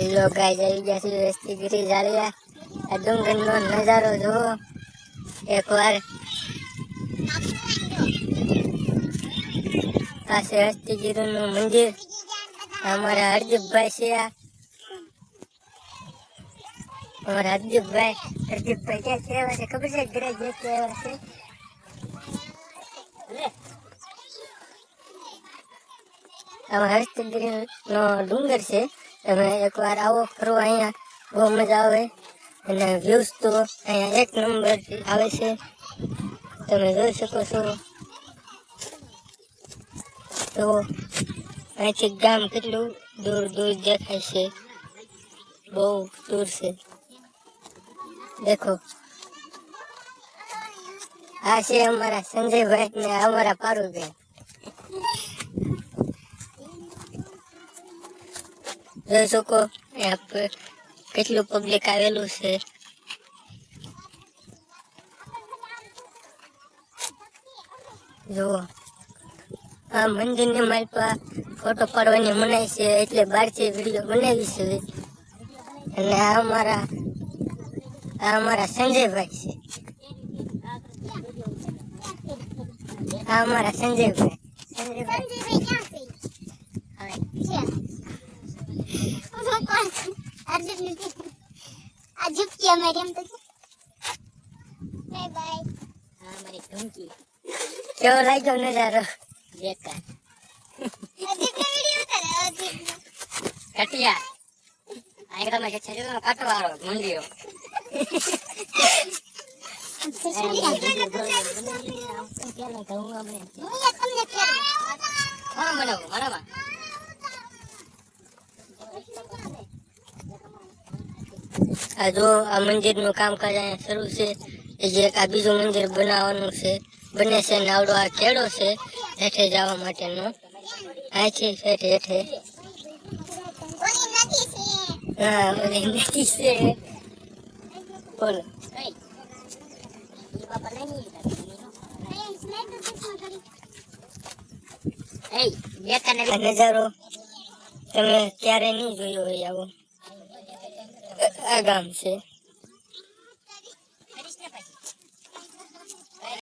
લો guys આવી ગયા છે હસ્તીગીરી જાળિયા આ ડુંગરનો નજારો જુઓ એકવાર આ છે હસ્તીગીરીનું મંદિર અમારા હરદીપભાઈ છે અમારા હરદીપભાઈ ક્યાં છે આવ્યા છે ખબર છે ઘરે જે આવ્યા છે આમાં હસ્તીગીરીનો ડુંગર છે તમે એકવાર આવો ફરવા અહીંયા બહુ મજા આવે અને વ્યૂઝ તો અહીંયા એક નંબર આવે છે તમે જોઈ શકો છો તો અહીંથી ગામ કેટલું દૂર દૂર દેખાય છે બહુ દૂર છે દેખો આ છે અમારા સંજયભાઈ ને અમારા પારુભાઈ જોઈ શકો કેટલું પબ્લિક આવેલું છે જુઓ આ મંદિરની માલપા ફોટો પાડવાની મનાય છે એટલે બહારથી વિડીયો બનાવી છે અને આ અમારા સંજયભાઈ છે આ અમારા સંજયભાઈ કેવો લાગ્યો નજારો બેકાર કટિયા આંગળામાં જે છે કાટવાળો મંદિરો આ જો આ મંદિરનું કામકાજ અહીંયા શરૂ છે જે આ બીજું મંદિર બનાવવાનું છે બને છે નાવડો આ ખેડો છે હેઠે જવા માટેનો અહીંથી હેઠે હેઠે હા ઓલી નદી છે બોલો નજારો તમે ક્યારે નહીં જોયો હોય આવો આ ગામ છે